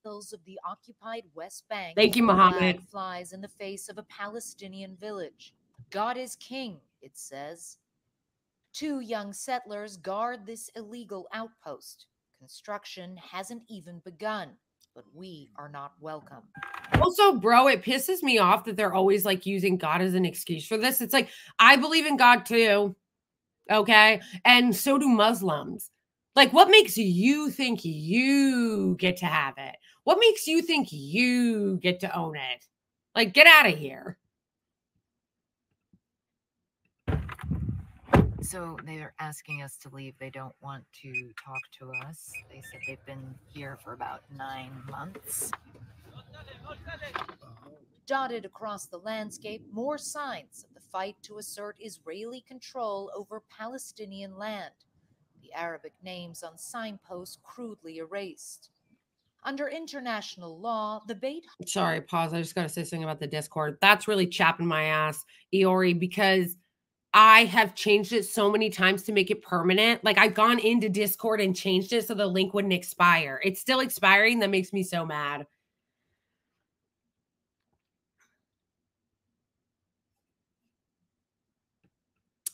of the occupied West Bank. Thank you, Muhammad. Flag flies in the face of a Palestinian village. God is king, it says. 2 young settlers guard this illegal outpost. Construction hasn't even begun, but we are not welcome. Also, bro, it pisses me off that they're always like using God as an excuse for this. It's like, I believe in God too. Okay. And so do Muslims. Like, what makes you think you get to have it? What makes you think you get to own it? Like, get out of here. So they're asking us to leave. They don't want to talk to us. They said they've been here for about 9 months. Dotted across the landscape, more signs of the fight to assert Israeli control over Palestinian land. The Arabic names on signposts crudely erased. Under international law, the bait... Sorry, pause. I just got to say something about the Discord. That's really chapping my ass, Iori, because I have changed it so many times to make it permanent. Like, I've gone into Discord and changed it so the link wouldn't expire. It's still expiring. That makes me so mad.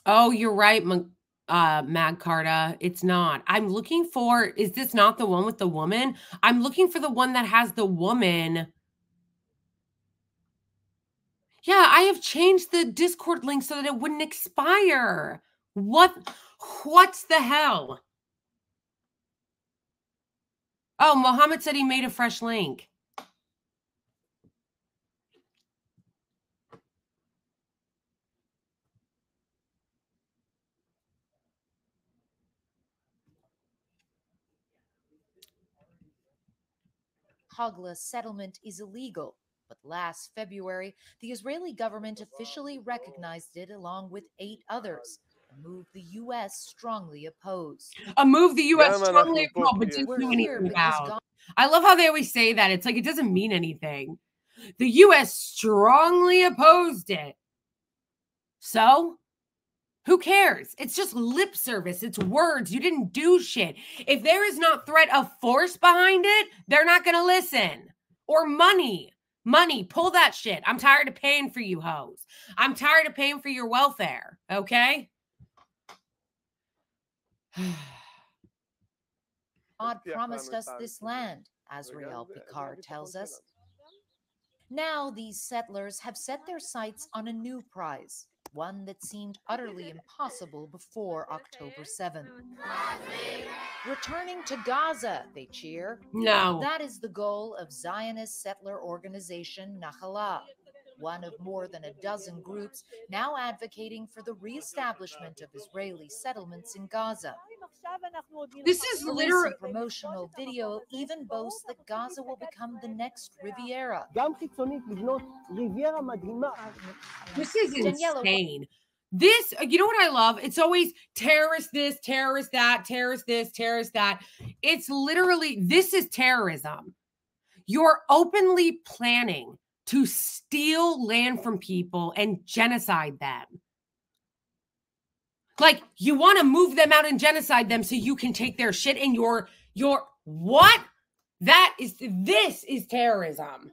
Oh, you're right, Mag Carta. It's not. I'm looking for, is this not the one with the woman? I'm looking for the one that has the woman. Yeah, I have changed the Discord link so that it wouldn't expire. What's the hell? Oh, Mohammed said he made a fresh link. Hagla settlement is illegal, but last February, the Israeli government officially recognized it along with 8 others, a move the U.S. strongly opposed. A move the U.S. strongly opposed, but didn't do anything about. I love how they always say that. It's like it doesn't mean anything. The U.S. strongly opposed it. So? Who cares? It's just lip service. It's words. You didn't do shit. If there is not threat of force behind it, they're not going to listen. Or money. Money. Pull that shit. I'm tired of paying for you hoes. I'm tired of paying for your welfare. Okay? God promised us this land, Azrael Picard tells us. Now these settlers have set their sights on a new prize. One that seemed utterly impossible before October 7th. Returning to Gaza, they cheer. No. That is the goal of Zionist settler organization Nachalah, one of more than a dozen groups now advocating for the reestablishment of Israeli settlements in Gaza. This is The literally recent promotional video even boasts that Gaza will become the next Riviera. This is insane. This, you know what I love? It's always terrorist this, terrorist that, terrorist this, terrorist that. It's literally, this is terrorism. You're openly planning to steal land from people and genocide them. Like, you want to move them out and genocide them so you can take their shit and your what? This is terrorism.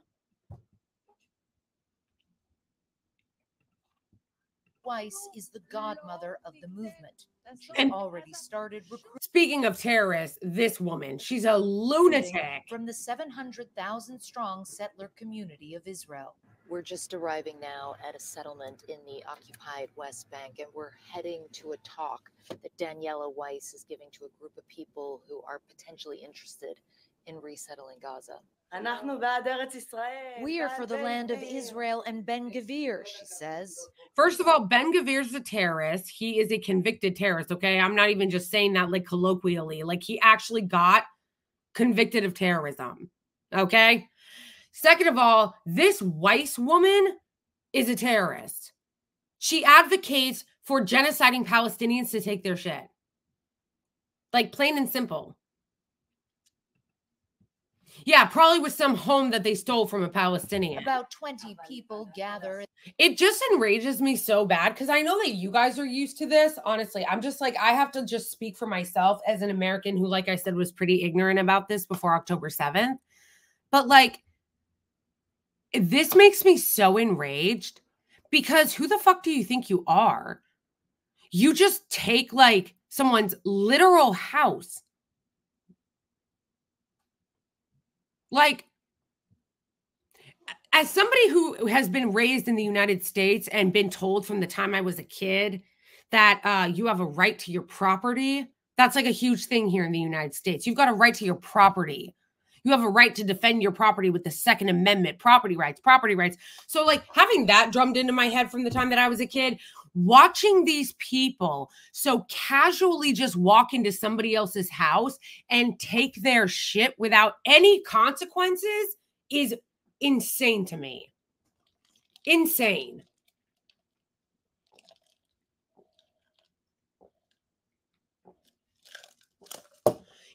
Weiss is the godmother of the movement. She's already started recruiting. Speaking of terrorists, this woman, she's a lunatic. From the 700,000 strong settler community of Israel. We're just arriving now at a settlement in the occupied West Bank, and we're heading to a talk that Daniella Weiss is giving to a group of people who are potentially interested in resettling Gaza. We are for the land of Israel and Ben Gvir, she says. First of all, Ben Gvir's a terrorist. He is a convicted terrorist, okay? I'm not even just saying that like colloquially. Like, he actually got convicted of terrorism, okay? Second of all, this Weiss woman is a terrorist. She advocates for genociding Palestinians to take their shit. Like, plain and simple. Yeah, probably with some home that they stole from a Palestinian. About 20 people gather. It just enrages me so bad because I know that you guys are used to this. Honestly, I'm just like, I have to just speak for myself as an American who, like I said, was pretty ignorant about this before October 7th. But like, this makes me so enraged because who the fuck do you think you are? You just take like someone's literal house. Like, as somebody who has been raised in the United States and been told from the time I was a kid that you have a right to your property, that's like a huge thing here in the United States. You've got a right to your property. You have a right to defend your property with the Second Amendment, property rights, property rights. So like having that drummed into my head from the time that I was a kid, watching these people so casually just walk into somebody else's house and take their shit without any consequences is insane to me. Insane.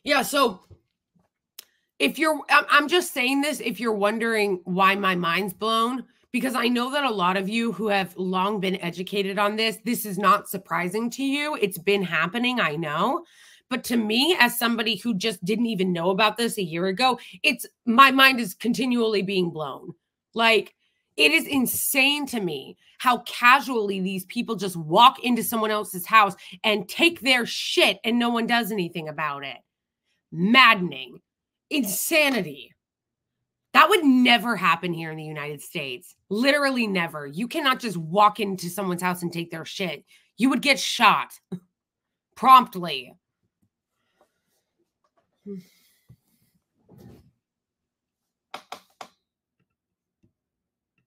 Yeah, so if you're, I'm just saying this if you're wondering why my mind's blown, because I know that a lot of you who have long been educated on this, this is not surprising to you. It's been happening, I know. But to me, as somebody who just didn't even know about this a year ago, my mind is continually being blown. Like, it is insane to me how casually these people just walk into someone else's house and take their shit and no one does anything about it. Maddening. Insanity. That would never happen here in the United States. Literally never. You cannot just walk into someone's house and take their shit. You would get shot promptly.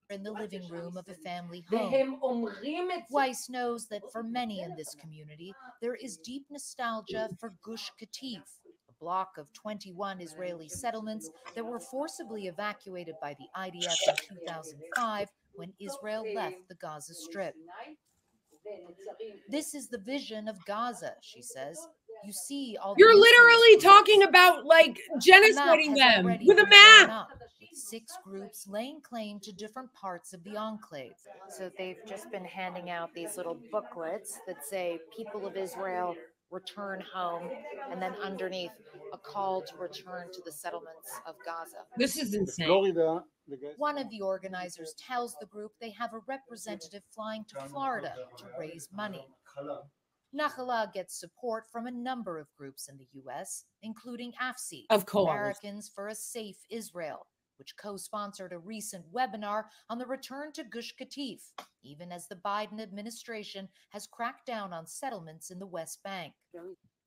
In the living room of a family home. Weiss knows that for many in this community, there is deep nostalgia for Gush Katif, a block of 21 Israeli settlements that were forcibly evacuated by the IDF in 2005 when Israel left the Gaza Strip. This is the vision of Gaza, she says. You see all You're literally talking about like genociding them with a map. With 6 groups laying claim to different parts of the enclave. So they've just been handing out these little booklets that say people of Israel return home, and then underneath a call to return to the settlements of Gaza. This is insane. Florida, one of the organizers tells the group they have a representative flying to Florida to raise money. Nachala gets support from a number of groups in the U.S., including AFSI, of course, Americans for a Safe Israel, which co-sponsored a recent webinar on the return to Gush Katif, even as the Biden administration has cracked down on settlements in the West Bank.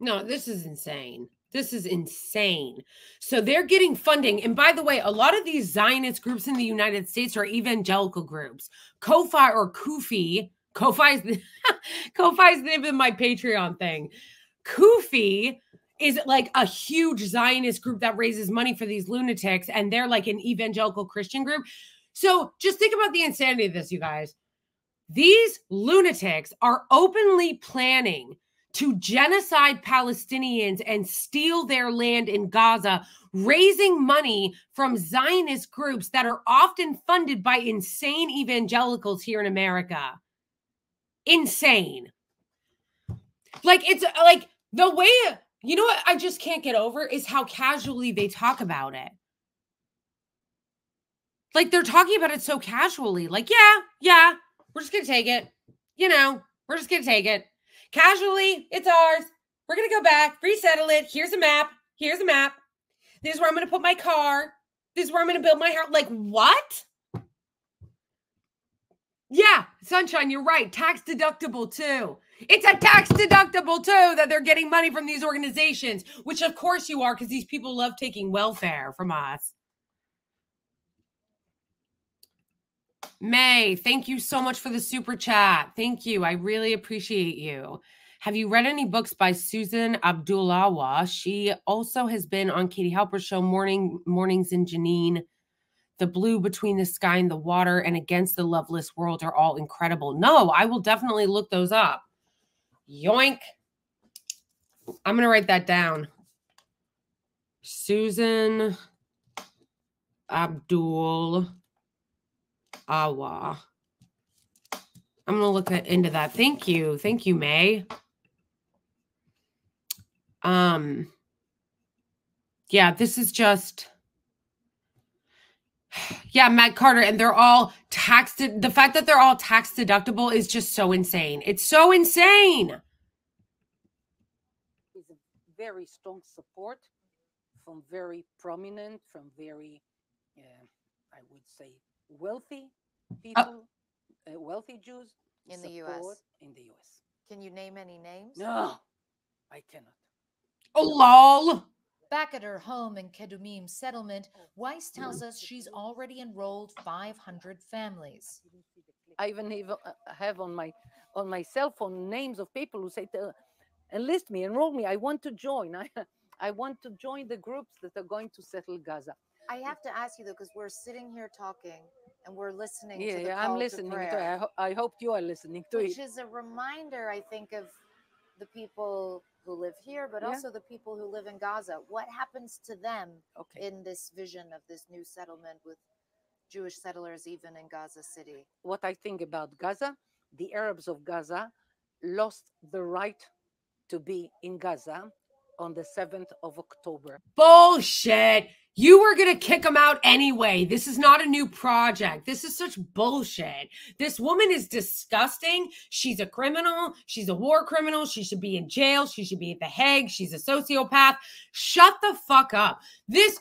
No, this is insane. This is insane. So they're getting funding. And by the way, a lot of these Zionist groups in the United States are evangelical groups. Ko-Fi or Kufi. Ko-Fi is the name of my Patreon thing. Kufi is like a huge Zionist group that raises money for these lunatics, and they're like an evangelical Christian group. So just think about the insanity of this, you guys. These lunatics are openly planning to genocide Palestinians and steal their land in Gaza, raising money from Zionist groups that are often funded by insane evangelicals here in America. Insane. Like, it's like the way, you know what I just can't get over is how casually they talk about it. Like, they're talking about it so casually. Like, yeah, we're just going to take it. You know, we're just going to take it. Casually, it's ours. We're going to go back, resettle it. Here's a map. Here's a map. This is where I'm going to put my car. This is where I'm going to build my house. Like, what? Yeah, Sunshine, you're right. Tax deductible, too. It's a tax deductible, too, that they're getting money from these organizations, which, of course, you are, because these people love taking welfare from us. May, thank you so much for the super chat. Thank you. I really appreciate you. Have you read any books by Susan Abdullawa? She also has been on Katie Halper's show, Mornings in Janine. The Blue Between the Sky and the Water and Against the Loveless World are all incredible. No, I will definitely look those up. Yoink. I'm going to write that down. Susan Abdullawa. I'm going to look into that. Thank you. Thank you, May. Yeah, this is just... Yeah, Matt Carter, and they're all taxed. The fact that they're all tax deductible is just so insane. It's so insane. It's a very strong support from very prominent, from very, I would say, wealthy people, wealthy Jews in the U.S. In the U.S. Can you name any names? No, I cannot. Oh, lol. Back at her home in Kedumim settlement, Weiss tells us she's already enrolled 500 families. I even have on my cell phone names of people who say, enlist me, enroll me. I want to join. I want to join the groups that are going to settle Gaza. I have to ask you though, because we're sitting here talking and we're listening to the call I'm listening to prayer. I hope you are listening to it. Which is a reminder, I think, of the people who live here, but also the people who live in Gaza. What happens to them in this vision of this new settlement with Jewish settlers even in Gaza City? What I think about Gaza, the Arabs of Gaza lost the right to be in Gaza on the 7th of October. Bullshit. You were going to kick them out anyway. This is not a new project. This is such bullshit. This woman is disgusting. She's a criminal. She's a war criminal. She should be in jail. She should be at the Hague. She's a sociopath. Shut the fuck up. This,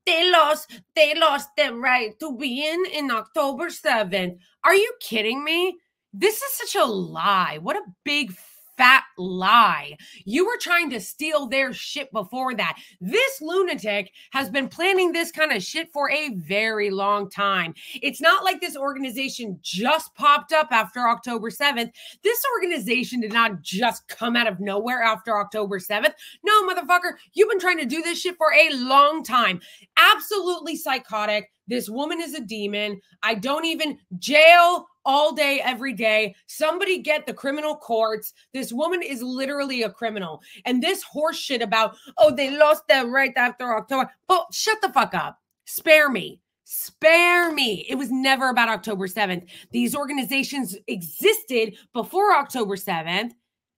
they lost their right to be in October 7th. Are you kidding me? This is such a lie. What a big fat lie. You were trying to steal their shit before that. This lunatic has been planning this kind of shit for a very long time. It's not like this organization just popped up after October 7th. This organization did not just come out of nowhere after October 7th. No, motherfucker, you've been trying to do this shit for a long time. Absolutely psychotic. This woman is a demon. I don't even jail all day, every day. Somebody get the criminal courts. This woman is literally a criminal. And this horse shit about, oh, they lost their right after October. Oh, shut the fuck up. Spare me. Spare me. It was never about October 7th. These organizations existed before October 7th.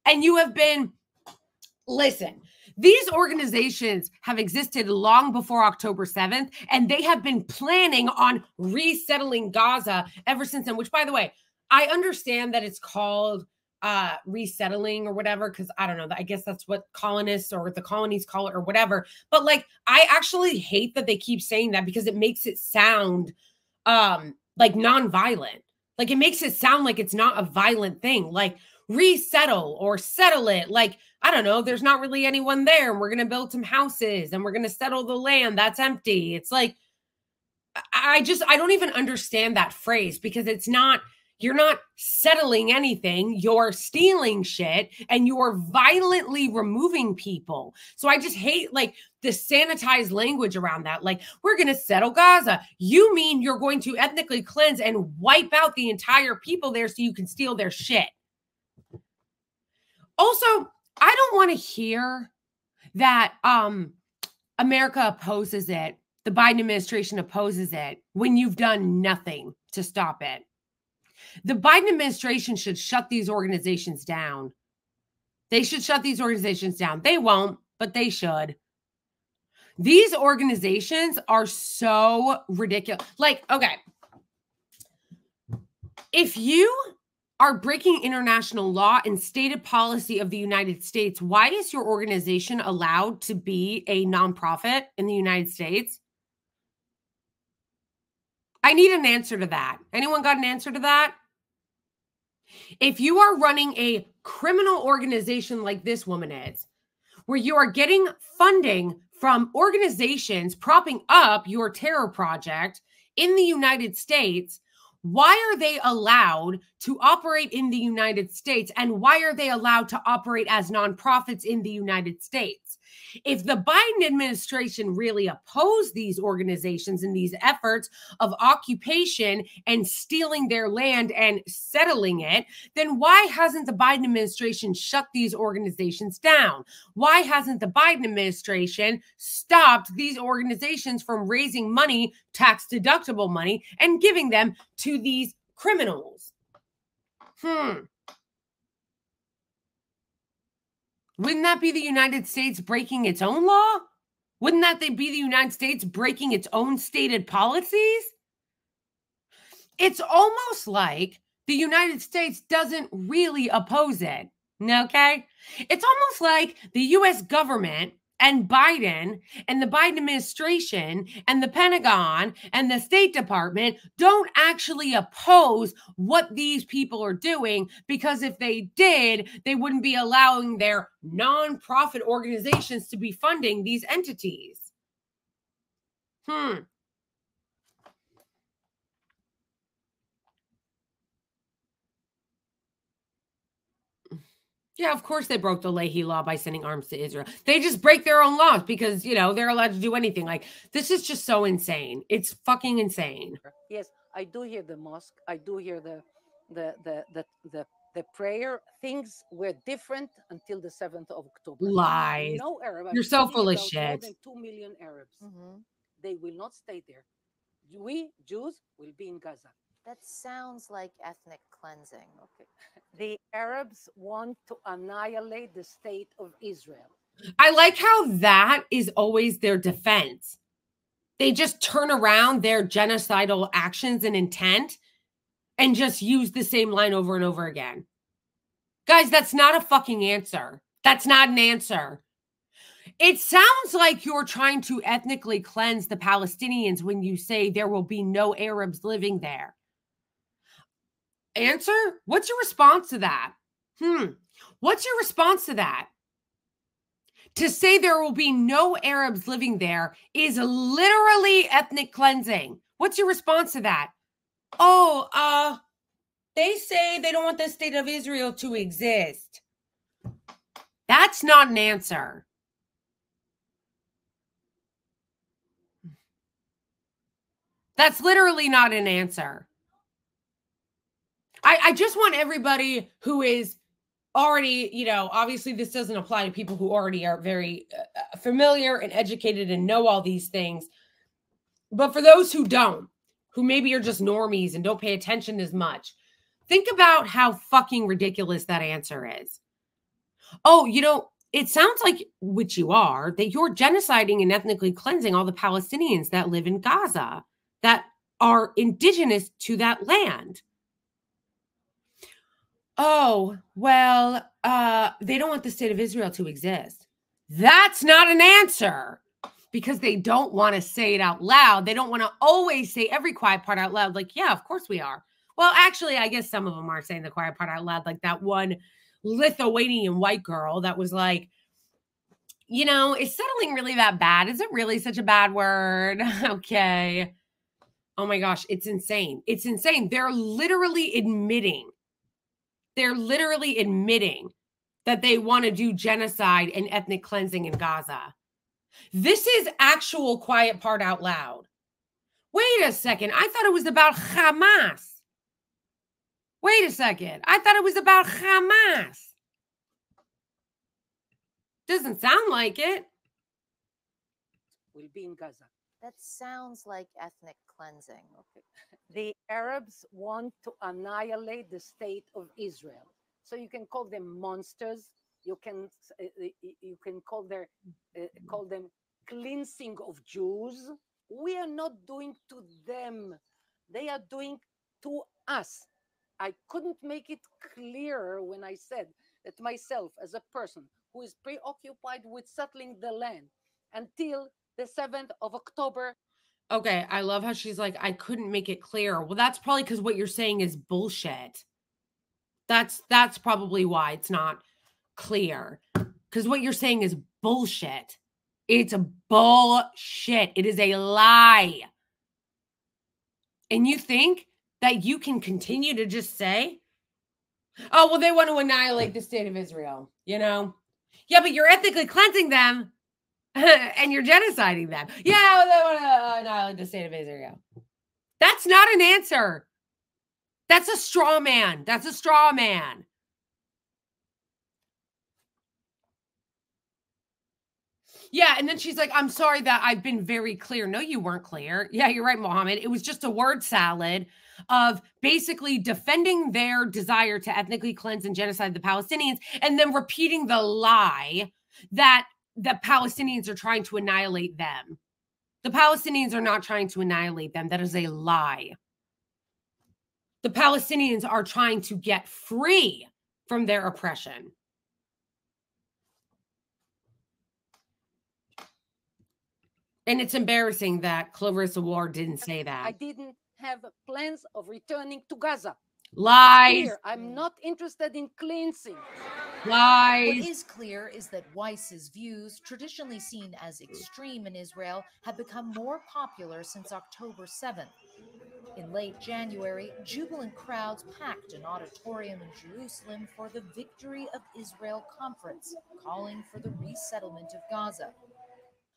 And you have been, listen, these organizations have existed long before October 7th, and they have been planning on resettling Gaza ever since then, which, by the way, I understand that it's called resettling or whatever, because I don't know, I guess that's what colonists or the colonies call it or whatever. But like, I actually hate that they keep saying that because it makes it sound like nonviolent. Like, it makes it sound like it's not a violent thing. Like, resettle or settle it. Like, I don't know, there's not really anyone there and we're going to build some houses and we're going to settle the land that's empty. It's like, I don't even understand that phrase because it's not, you're not settling anything. You're stealing shit and you're violently removing people. So I just hate like the sanitized language around that. Like, we're going to settle Gaza. You mean you're going to ethnically cleanse and wipe out the entire people there so you can steal their shit. Also, I don't want to hear that America opposes it, the Biden administration opposes it, when you've done nothing to stop it. The Biden administration should shut these organizations down. They should shut these organizations down. They won't, but they should. These organizations are so ridiculous. Like, okay, if you are breaking international law and stated policy of the United States, why is your organization allowed to be a nonprofit in the United States? I need an answer to that. Anyone got an answer to that? If you are running a criminal organization like this woman is, where you are getting funding from organizations propping up your terror project in the United States, why are they allowed to operate in the United States? And why are they allowed to operate as nonprofits in the United States? If the Biden administration really opposed these organizations and these efforts of occupation and stealing their land and settling it, then why hasn't the Biden administration shut these organizations down? Why hasn't the Biden administration stopped these organizations from raising money, tax deductible money, and giving them to these criminals? Wouldn't that be the United States breaking its own law? Wouldn't that be the United States breaking its own stated policies? It's almost like the United States doesn't really oppose it. Okay? It's almost like the US government and Biden and the Biden administration and the Pentagon and the State Department don't actually oppose what these people are doing, because if they did, they wouldn't be allowing their nonprofit organizations to be funding these entities. Yeah, of course they broke the Leahy law by sending arms to Israel. They just break their own laws because, you know, they're allowed to do anything. Like, this is just so insane. It's fucking insane. Yes, I do hear the mosque. I do hear the prayer. Things were different until the 7th of October. Lies. No Arab. You're so full of shit. More than 2 million Arabs. They will not stay there. We, Jews, will be in Gaza. That sounds like ethnic cleansing. Okay. The Arabs want to annihilate the state of Israel. I like how that is always their defense. They just turn around their genocidal actions and intent and just use the same line over and over again. Guys, that's not a fucking answer. That's not an answer. It sounds like you're trying to ethnically cleanse the Palestinians when you say there will be no Arabs living there. Answer? What's your response to that? What's your response to that? To say there will be no Arabs living there is literally ethnic cleansing. What's your response to that? Oh, they say they don't want the state of Israel to exist. That's not an answer. That's literally not an answer. I just want everybody who is already, you know, obviously this doesn't apply to people who already are very familiar and educated and know all these things. But for those who don't, who maybe are just normies and don't pay attention as much, think about how fucking ridiculous that answer is. Oh, you know, it sounds like, which you are, that you're genociding and ethnically cleansing all the Palestinians that live in Gaza, that are indigenous to that land. Oh, well, they don't want the state of Israel to exist. That's not an answer, because they don't want to say it out loud. They don't want to always say every quiet part out loud. Like, yeah, of course we are. Well, actually, I guess some of them are saying the quiet part out loud. Like that one Lithuanian white girl that was like, you know, is settling really that bad? Is it really such a bad word? Okay. Oh my gosh, it's insane. It's insane. They're literally admitting that they want to do genocide and ethnic cleansing in Gaza. This is actual quiet part out loud. Wait a second. I thought it was about Hamas. Wait a second. I thought it was about Hamas. Doesn't sound like it. Will be in Gaza. That sounds like ethnic cleansing. Okay. The Arabs want to annihilate the state of Israel. So you can call them monsters. You can call them cleansing of Jews. We are not doing to them. They are doing to us. I couldn't make it clearer when I said that myself, as a person who is preoccupied with settling the land until the 7th of October. Okay, I love how she's like, I couldn't make it clear. Well, that's probably because what you're saying is bullshit. That's probably why it's not clear. Because what you're saying is bullshit. It's a bullshit. It is a lie. And you think that you can continue to just say, oh, well, they want to annihilate the state of Israel, you know? Yeah, but you're ethnically cleansing them and you're genociding them. Yeah, well, they want to annihilate the state of Israel. That's not an answer. That's a straw man. That's a straw man. Yeah, and then she's like, I'm sorry that I've been very clear. No, you weren't clear. Yeah, you're right, Mohammed. It was just a word salad of basically defending their desire to ethnically cleanse and genocide the Palestinians and then repeating the lie that the Palestinians are trying to annihilate them. The Palestinians are not trying to annihilate them. That is a lie. the Palestinians are trying to get free from their oppression. And it's embarrassing that Clarissa Ward didn't say that. I didn't have plans of returning to Gaza. Lies. I'm not interested in cleansing. Lies. What is clear is that Weiss's views, traditionally seen as extreme in Israel, have become more popular since October 7th. In late January, jubilant crowds packed an auditorium in Jerusalem for the Victory of Israel conference, calling for the resettlement of Gaza.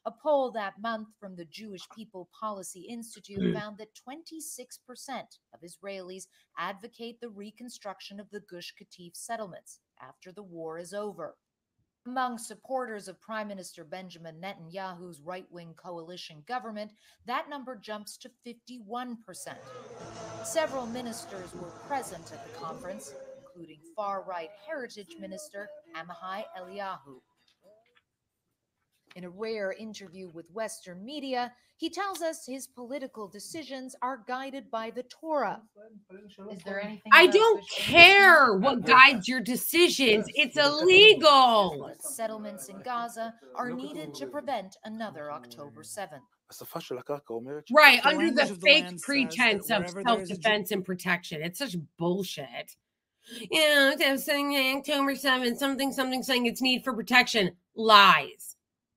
A poll that month from the Jewish People Policy Institute found that 26% of Israelis advocate the reconstruction of the Gush Katif settlements after the war is over. Among supporters of Prime Minister Benjamin Netanyahu's right-wing coalition government, that number jumps to 51%. Several ministers were present at the conference, including far-right Heritage Minister Amichai Eliyahu. In a rare interview with Western media, he tells us his political decisions are guided by the Torah. Is there anything? I don't care what guides your decisions. It's illegal. But settlements in Gaza are needed to prevent another October 7th. Right, under the fake pretense of self-defense and protection. It's such bullshit. You know, they're saying October 7th, something saying it's need for protection. Lies.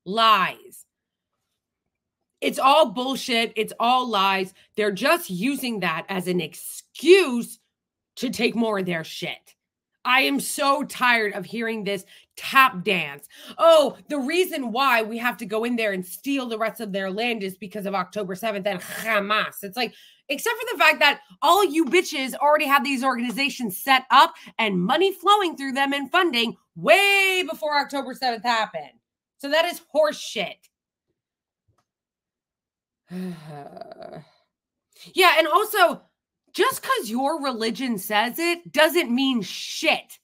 Lies. It's all bullshit. It's all lies. They're just using that as an excuse to take more of their shit. I am so tired of hearing this tap dance. Oh, the reason why we have to go in there and steal the rest of their land is because of October 7th and Hamas. It's like, except for the fact that all you bitches already have these organizations set up and money flowing through them and funding way before October 7th happened. So that is horse shit. Yeah, and also, just because your religion says it doesn't mean shit.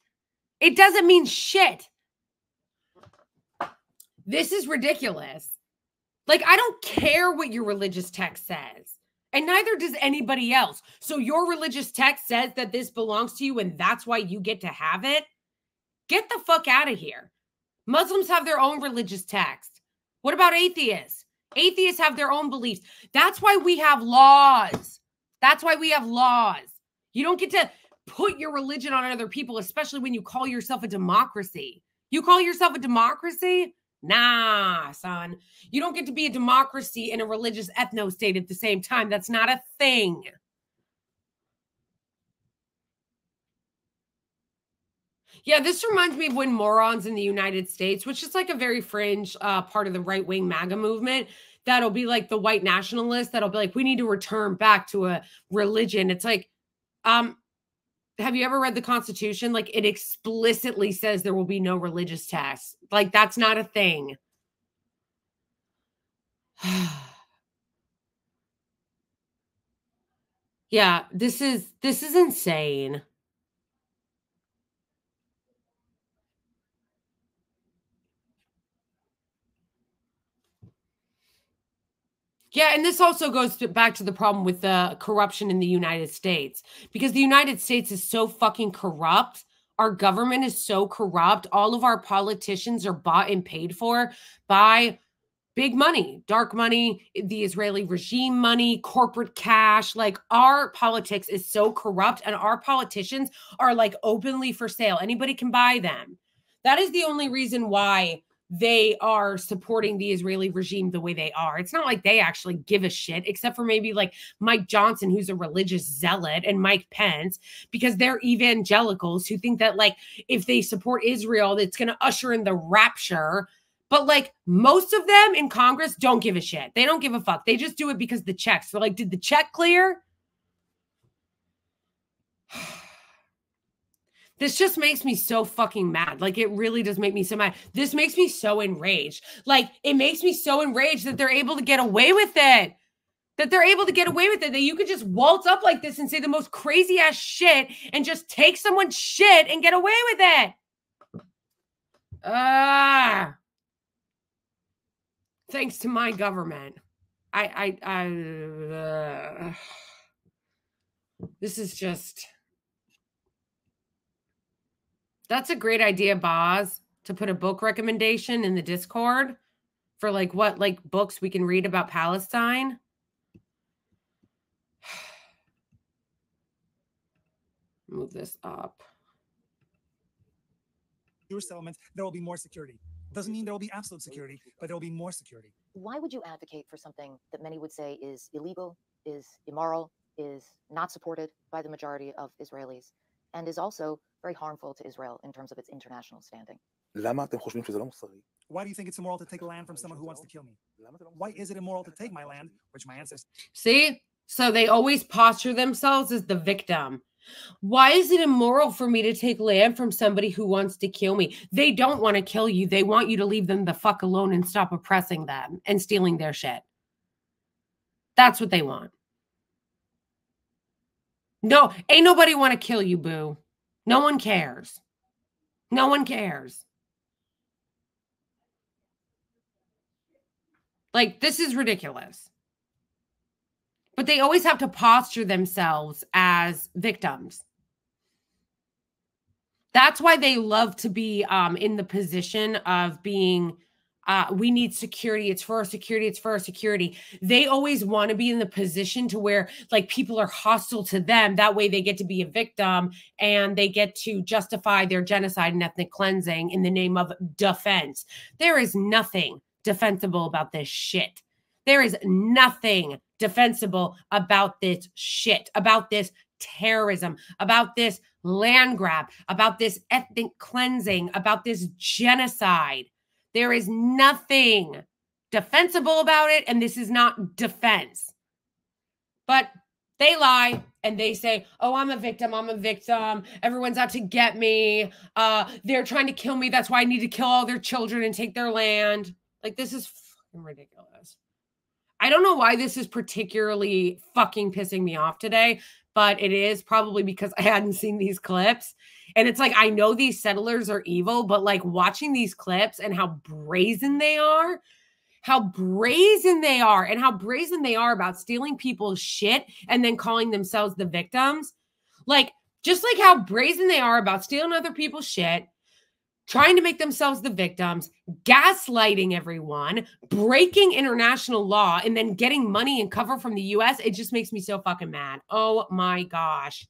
It doesn't mean shit. This is ridiculous. Like, I don't care what your religious text says. And neither does anybody else. So your religious text says that this belongs to you and that's why you get to have it? Get the fuck out of here. Muslims have their own religious text. What about atheists? Atheists have their own beliefs. That's why we have laws. That's why we have laws. You don't get to put your religion on other people, especially when you call yourself a democracy. You call yourself a democracy? Nah, son. You don't get to be a democracy and a religious ethno-state at the same time. That's not a thing. Yeah, this reminds me of when morons in the United States, which is like a very fringe part of the right-wing MAGA movement, that'll be like the white nationalists, that'll be like, we need to return back to a religion. It's like, have you ever read the Constitution? Like, it explicitly says there will be no religious texts. Like, that's not a thing. Yeah, this is insane. Yeah, and this also goes back to the problem with the corruption in the United States, because the United States is so fucking corrupt. Our government is so corrupt. All of our politicians are bought and paid for by big money, dark money, the Israeli regime money, corporate cash. Like, our politics is so corrupt and our politicians are like openly for sale. Anybody can buy them. That is the only reason why they are supporting the Israeli regime the way they are. It's not like they actually give a shit, except for maybe like Mike Johnson, who's a religious zealot, and Mike Pence, because they're evangelicals who think that like if they support Israel, it's going to usher in the rapture. But like most of them in Congress don't give a shit. They don't give a fuck. They just do it because the checks. They're like, did the check clear? This just makes me so fucking mad. Like, it really does make me so mad. This makes me so enraged. Like, it makes me so enraged that they're able to get away with it. That they're able to get away with it. That you could just waltz up like this and say the most crazy ass shit and just take someone's shit and get away with it. Thanks to my government. This is just... That's a great idea, Boz, to put a book recommendation in the Discord for like what like books we can read about Palestine. Move this up. Jewish settlements, there will be more security. Doesn't mean there will be absolute security, but there will be more security. Why would you advocate for something that many would say is illegal, is immoral, is not supported by the majority of Israelis, and is also very harmful to Israel in terms of its international standing? Why do you think it's immoral to take land from someone who wants to kill me? Why is it immoral to take my land, which my ancestors... See? So they always posture themselves as the victim. Why is it immoral for me to take land from somebody who wants to kill me? They don't want to kill you. They want you to leave them the fuck alone and stop oppressing them and stealing their shit. That's what they want. No, ain't nobody want to kill you, boo. No one cares. No one cares. Like, this is ridiculous. But they always have to posture themselves as victims. That's why they love to be in the position of being, we need security. It's for our security. It's for our security. They always want to be in the position to where like people are hostile to them. That way they get to be a victim and they get to justify their genocide and ethnic cleansing in the name of defense. There is nothing defensible about this shit. There is nothing defensible about this shit, about this terrorism, about this land grab, about this ethnic cleansing, about this genocide. There is nothing defensible about it, and this is not defense. But they lie, and they say, oh, I'm a victim, I'm a victim. Everyone's out to get me. They're trying to kill me. That's why I need to kill all their children and take their land. Like, this is fucking ridiculous. I don't know why this is particularly fucking pissing me off today, but it is probably because I hadn't seen these clips. And it's like, I know these settlers are evil, but like watching these clips and how brazen they are, and how brazen they are about stealing people's shit and then calling themselves the victims. Like, just like how brazen they are about stealing other people's shit, trying to make themselves the victims, gaslighting everyone, breaking international law, and then getting money and cover from the U.S. It just makes me so fucking mad. Oh my gosh.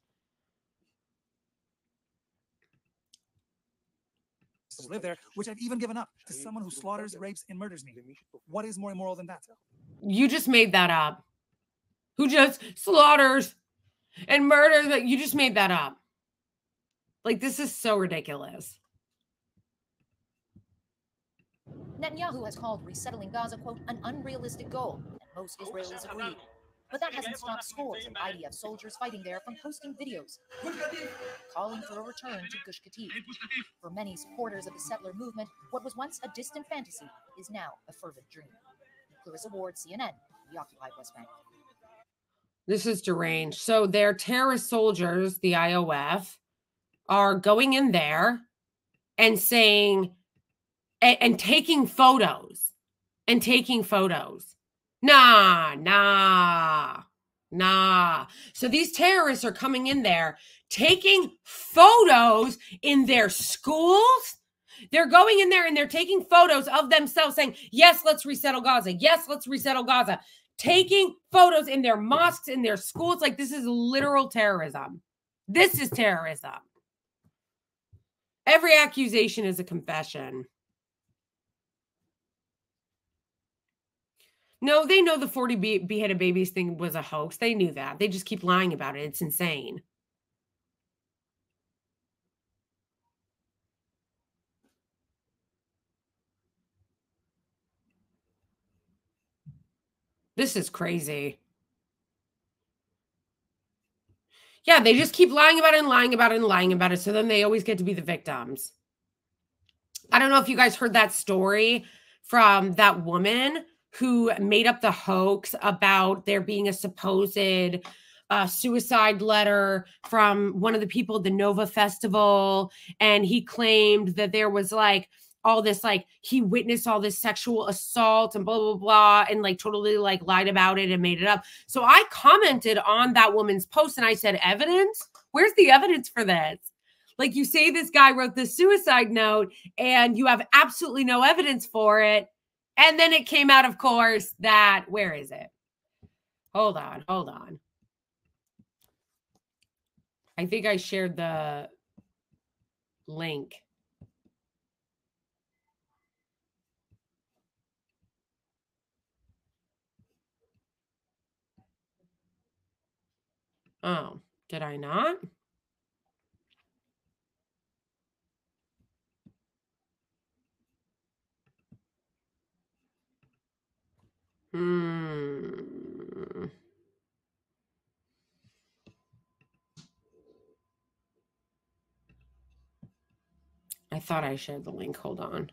Live there, which I've even given up to someone who slaughters, rapes, and murders me. What is more immoral than that? You just made that up. Who just slaughters and murders? You just made that up. Like, this is so ridiculous. Netanyahu has called resettling Gaza, quote, an unrealistic goal, and most Israelis agree. But that hasn't stopped scores of IDF soldiers fighting there from posting videos calling for a return to Gush Katif. For many supporters of the settler movement, what was once a distant fantasy is now a fervent dream. Clarissa Ward, CNN, the occupied West Bank. This is deranged. So their terrorist soldiers, the IOF, are going in there and saying, and taking photos. Nah. So these terrorists are coming in there, taking photos in their schools. They're going in there and they're taking photos of themselves saying, yes, let's resettle Gaza. Yes, let's resettle Gaza. Taking photos in their mosques, in their schools. Like, this is literal terrorism. This is terrorism. Every accusation is a confession. No, they know the 40 beheaded babies thing was a hoax. They knew that. They just keep lying about it. It's insane. This is crazy. Yeah, they just keep lying about it and lying about it and lying about it. So then they always get to be the victims. I don't know if you guys heard that story from that woman who made up the hoax about there being a supposed suicide letter from one of the people at the Nova Festival. And he claimed that there was like all this, like, he witnessed all this sexual assault and blah, blah, blah, and like totally like lied about it and made it up. So I commented on that woman's post and I said, evidence? Where's the evidence for this? Like, you say this guy wrote this suicide note and you have absolutely no evidence for it. And then it came out, of course, that, where is it? Hold on, hold on. I think I shared the link. Oh, did I not? I thought I shared the link. Hold on.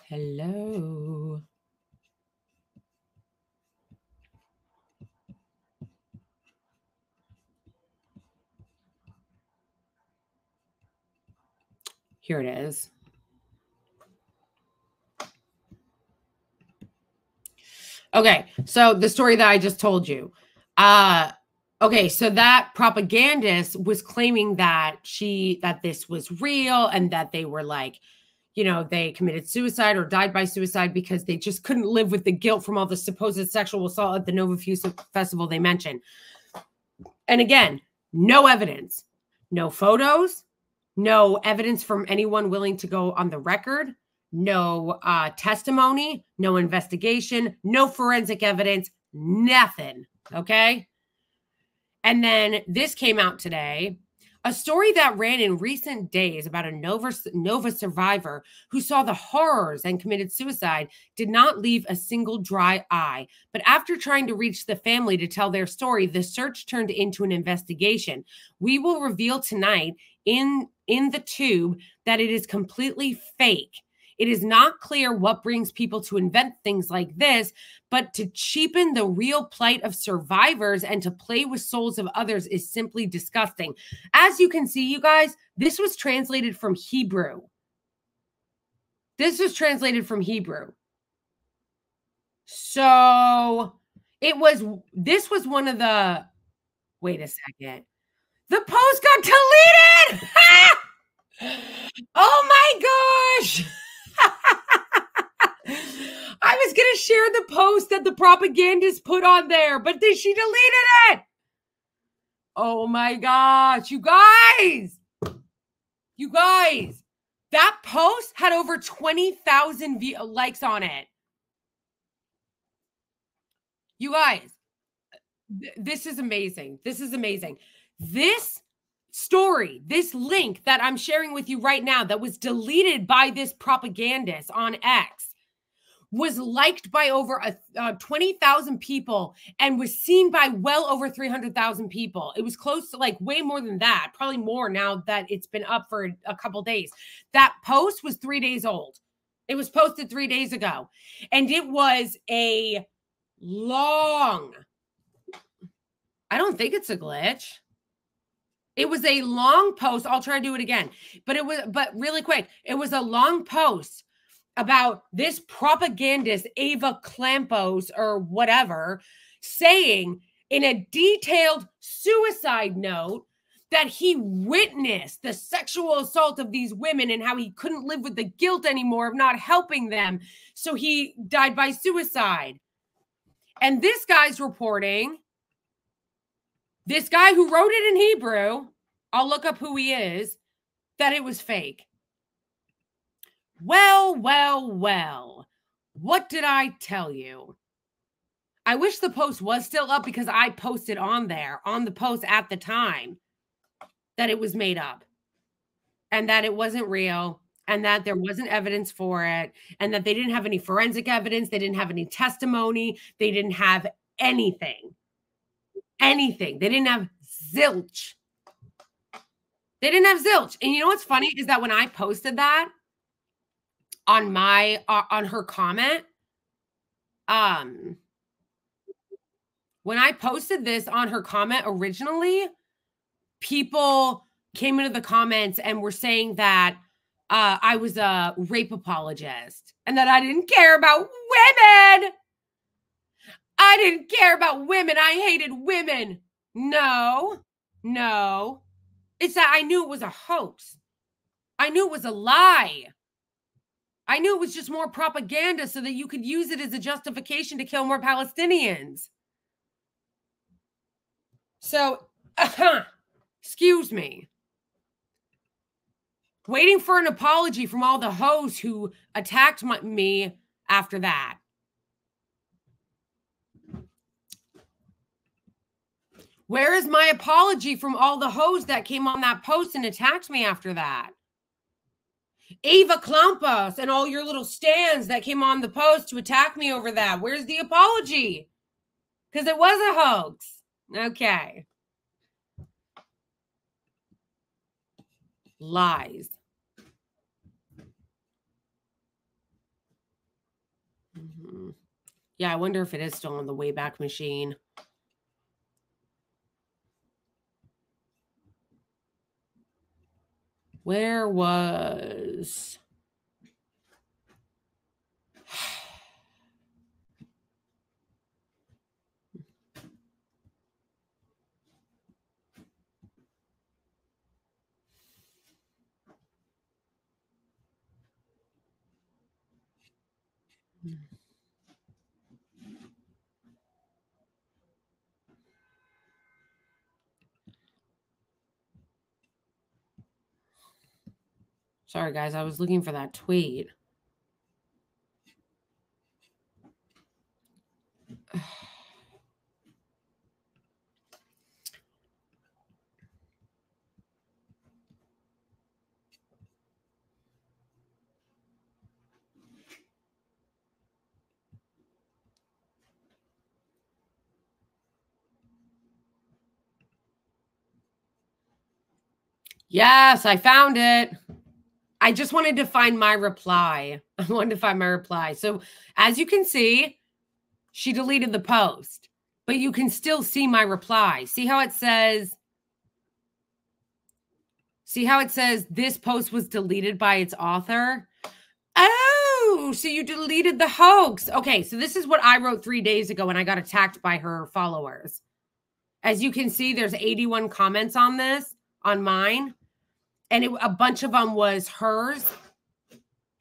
Hello. Here it is. Okay, so the story that I just told you. Okay, so that propagandist was claiming that this was real and that they were like, you know, they committed suicide or died by suicide because they just couldn't live with the guilt from all the supposed sexual assault at the Nova Festival they mentioned. And again, no evidence, no photos, no evidence from anyone willing to go on the record, no testimony, no investigation, no forensic evidence, nothing. Okay. And then this came out today, a story that ran in recent days about a Nova survivor who saw the horrors and committed suicide did not leave a single dry eye. But after trying to reach the family to tell their story, the search turned into an investigation. We will reveal tonight in the tube that it is completely fake. It is not clear what brings people to invent things like this, but to cheapen the real plight of survivors and to play with souls of others is simply disgusting. As you can see, you guys, this was translated from Hebrew. This was translated from Hebrew. So this was one of the, wait a second. The post got deleted. Oh my gosh. I was going to share the post that the propagandist put on there, but then she deleted it. Oh my gosh, you guys, that post had over 20,000 likes on it. You guys, this is amazing. This is amazing. This story, this link that I'm sharing with you right now that was deleted by this propagandist on X was liked by over 20,000 people and was seen by well over 300,000 people. It was close to like way more than that, probably more now that it's been up for a couple days. That post was 3 days old. It was posted 3 days ago. And it was a long, I don't think it's a glitch. It was a long post. I'll try to do it again. But really quick, it was a long post about this propagandist, Ava Clampos or whatever, saying in a detailed suicide note that he witnessed the sexual assault of these women and how he couldn't live with the guilt anymore of not helping them. So he died by suicide. And this guy's reporting, this guy who wrote it in Hebrew, I'll look up who he is, that it was fake. Well, what did I tell you? I wish the post was still up because I posted on there, on the post at the time, that it was made up and that it wasn't real and that there wasn't evidence for it and that they didn't have any forensic evidence. They didn't have any testimony. They didn't have anything. They didn't have zilch. They didn't have zilch. And you know what's funny is that when I posted that, on her comment, When I posted this on her comment originally, people came into the comments and were saying that I was a rape apologist and that I didn't care about women. I didn't care about women. I hated women. No. It's that I knew it was a hoax. I knew it was a lie. I knew it was just more propaganda so that you could use it as a justification to kill more Palestinians. So, excuse me. Waiting for an apology from all the hoes who attacked me after that. Where is my apology from all the hoes that came on that post and attacked me after that? Eva Klampos and all your little stands that came on the post to attack me over that. Where's the apology? Because it was a hoax. Okay. Lies. Yeah, I wonder if it is still on the Wayback Machine. Where was... Sorry, guys. I was looking for that tweet. Yes, I found it. I just wanted to find my reply. I wanted to find my reply. So as you can see, she deleted the post, but you can still see my reply. See how it says, this post was deleted by its author? Oh, so you deleted the hoax. Okay, so this is what I wrote 3 days ago when I got attacked by her followers. As you can see, there's 81 comments on this, on mine. And a bunch of them was hers.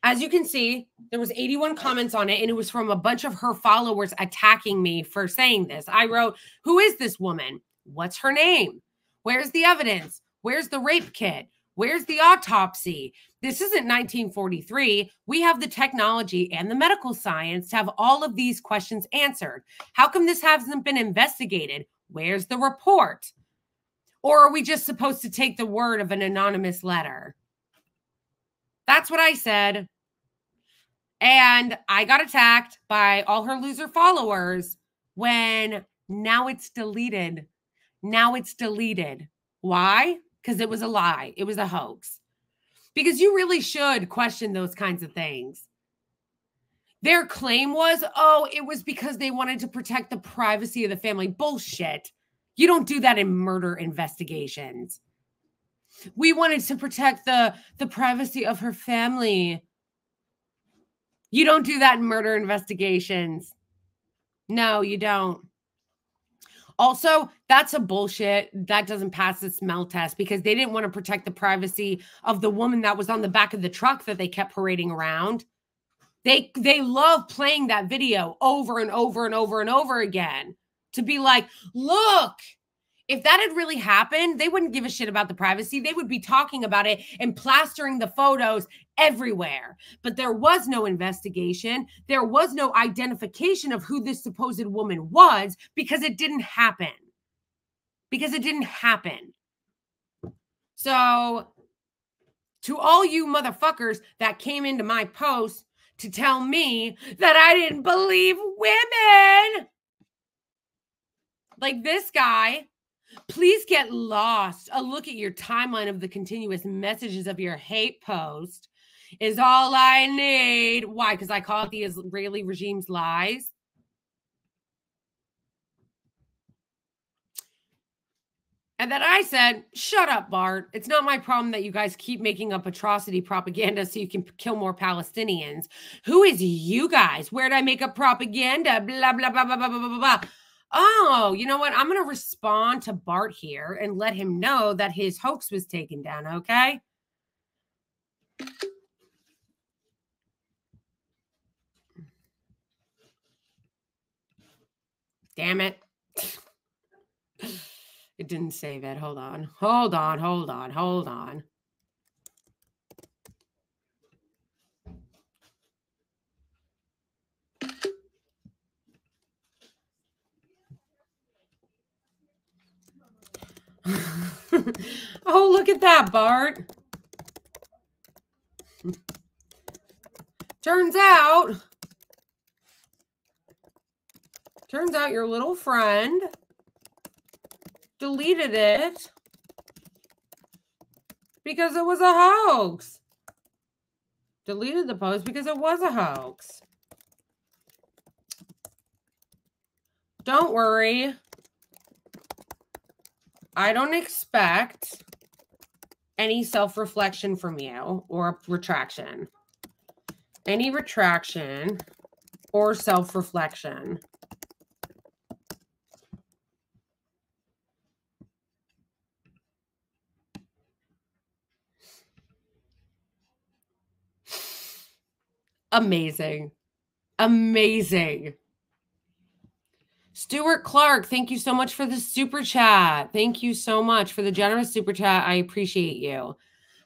As you can see, there was 81 comments on it, and it was from a bunch of her followers attacking me for saying this. I wrote, who is this woman? What's her name? Where's the evidence? Where's the rape kit? Where's the autopsy? This isn't 1943. We have the technology and the medical science to have all of these questions answered. How come this hasn't been investigated? Where's the report? Or are we just supposed to take the word of an anonymous letter? That's what I said. And I got attacked by all her loser followers when now it's deleted. Now it's deleted. Why? Because it was a lie. It was a hoax. Because you really should question those kinds of things. Their claim was, oh, it was because they wanted to protect the privacy of the family. Bullshit. You don't do that in murder investigations. We wanted to protect the privacy of her family. You don't do that in murder investigations. No, you don't. Also, that's a bullshit. That doesn't pass the smell test because they didn't want to protect the privacy of the woman that was on the back of the truck that they kept parading around. They love playing that video over and over and over and over again to be like, look, if that had really happened, they wouldn't give a shit about the privacy. They would be talking about it and plastering the photos everywhere. But there was no investigation. There was no identification of who this supposed woman was because it didn't happen. So to all you motherfuckers that came into my post to tell me that I didn't believe women, like this guy, please get lost. A look at your timeline of the continuous messages of your hate post is all I need. Why? Because I call it the Israeli regime's lies. And then I said, shut up, Bart. It's not my problem that you guys keep making up atrocity propaganda so you can kill more Palestinians. Who is you guys? Where'd I make up propaganda? Blah, blah, blah, blah, blah, blah, blah, blah. Oh, you know what? I'm going to respond to Bart here and let him know that his hoax was taken down, okay? Damn it. It didn't save it. Hold on. Hold on. Hold on. Hold on. Oh, look at that, Bart. Turns out your little friend deleted it because it was a hoax. Deleted the post because it was a hoax. Don't worry. I don't expect any self-reflection from you or a retraction. Any retraction or self-reflection. Amazing. Amazing. Stuart Clark, thank you so much for the super chat. Thank you so much for the generous super chat. I appreciate you.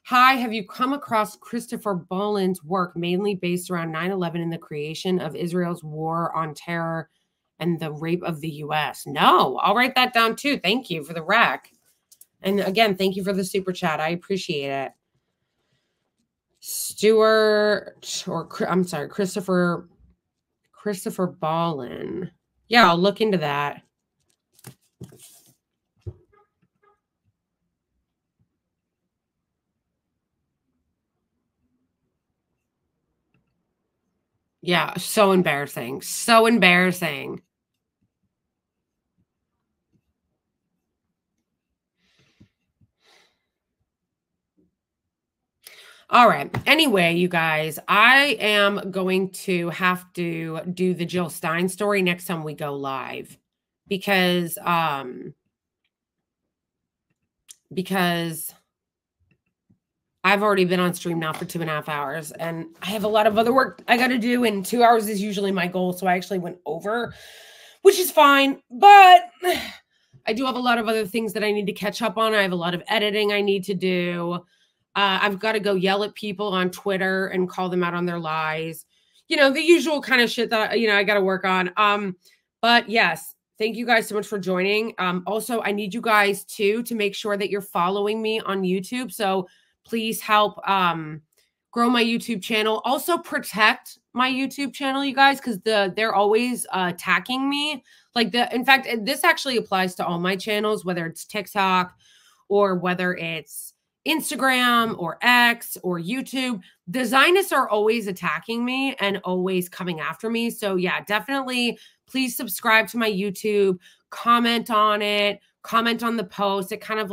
Hi, have you come across Christopher Boland's work mainly based around 9/11 and the creation of Israel's war on terror and the rape of the U.S.? No, I'll write that down too. Thank you for the rec. And again, thank you for the super chat. I appreciate it. Christopher Boland. Yeah, I'll look into that. Yeah, so embarrassing. So embarrassing. All right. Anyway, you guys, I am going to have to do the Jill Stein story next time we go live because I've already been on stream now for 2.5 hours and I have a lot of other work I got to do, and 2 hours is usually my goal. So I actually went over, which is fine, but I do have a lot of other things that I need to catch up on. I have a lot of editing I need to do. I've got to go yell at people on Twitter and call them out on their lies. You know, the usual kind of shit that, I got to work on. But yes, thank you guys so much for joining. Also, I need you guys to make sure that you're following me on YouTube. So please help grow my YouTube channel. Also protect my YouTube channel, you guys, because they're always attacking me. In fact, this actually applies to all my channels, whether it's TikTok or whether it's Instagram or X or YouTube. The Zionists are always attacking me and always coming after me. So yeah, definitely please subscribe to my YouTube, comment on it, comment on the post. It kind of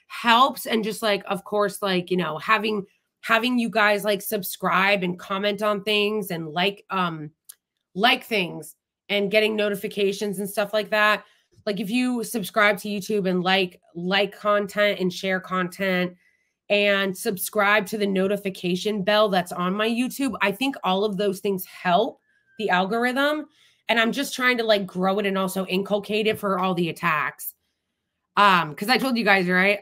helps. And just of course, having you guys subscribe and comment on things and like things and getting notifications and stuff like that. If you subscribe to YouTube and like content and share content and subscribe to the notification bell that's on my YouTube, I think all of those things help the algorithm. And I'm just trying to grow it and also inculcate it for all the attacks. Because I told you guys, right?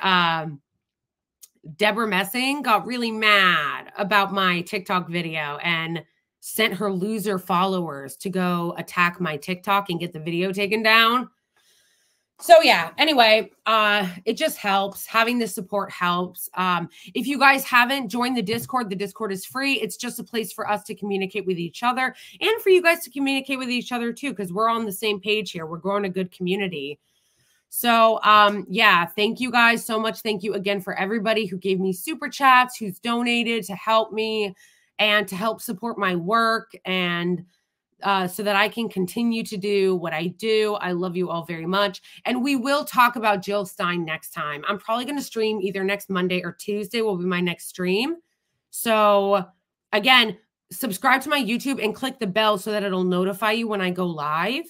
Deborah Messing got really mad about my TikTok video and sent her loser followers to go attack my TikTok and get the video taken down. So yeah, anyway, it just helps. Having this support helps. If you guys haven't joined the Discord is free. It's just a place for us to communicate with each other and for you guys to communicate with each other too, because we're on the same page here. We're growing a good community. So yeah, thank you guys so much. Thank you again for everybody who gave me super chats, who's donated to help me and to help support my work and so that I can continue to do what I do. I love you all very much. And we will talk about Jill Stein next time. I'm probably going to stream either next Monday or Tuesday will be my next stream. So again, subscribe to my YouTube and click the bell so that it'll notify you when I go live.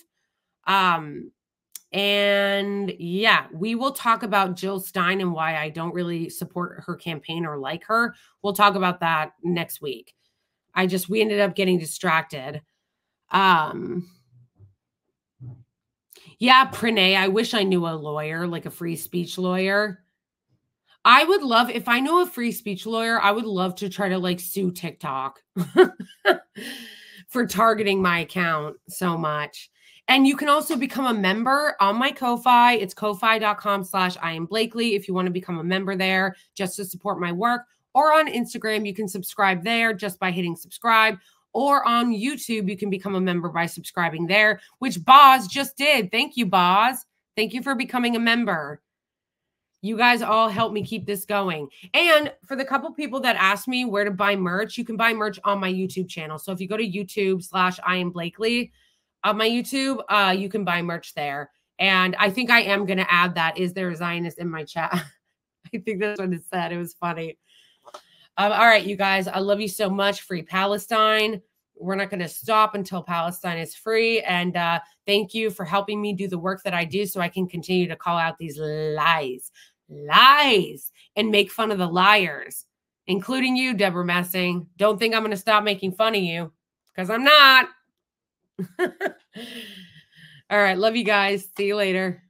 And yeah, we will talk about Jill Stein and why I don't really support her campaign or like her. We'll talk about that next week. We ended up getting distracted. Yeah, Pranay, I wish I knew a lawyer, like a free speech lawyer. I would love, if I knew a free speech lawyer, I would love to try to like sue TikTok for targeting my account so much. And you can also become a member on my Ko-Fi. It's ko-fi.com/iamblakeley if you want to become a member there just to support my work. Or on Instagram, you can subscribe there just by hitting subscribe. Or on YouTube, you can become a member by subscribing there, which Boz just did. Thank you, Boz. Thank you for becoming a member. You guys all help me keep this going. And for the couple people that asked me where to buy merch, you can buy merch on my YouTube channel. So if you go to YouTube/iamblakeley on my YouTube, you can buy merch there. And I think I am going to add that. Is there a Zionist in my chat? I think that's what it said. It was funny. All right, you guys, I love you so much. Free Palestine. We're not going to stop until Palestine is free. And thank you for helping me do the work that I do so I can continue to call out these lies, and make fun of the liars, including you, Deborah Messing. Don't think I'm going to stop making fun of you because I'm not. All right, love you guys. See you later.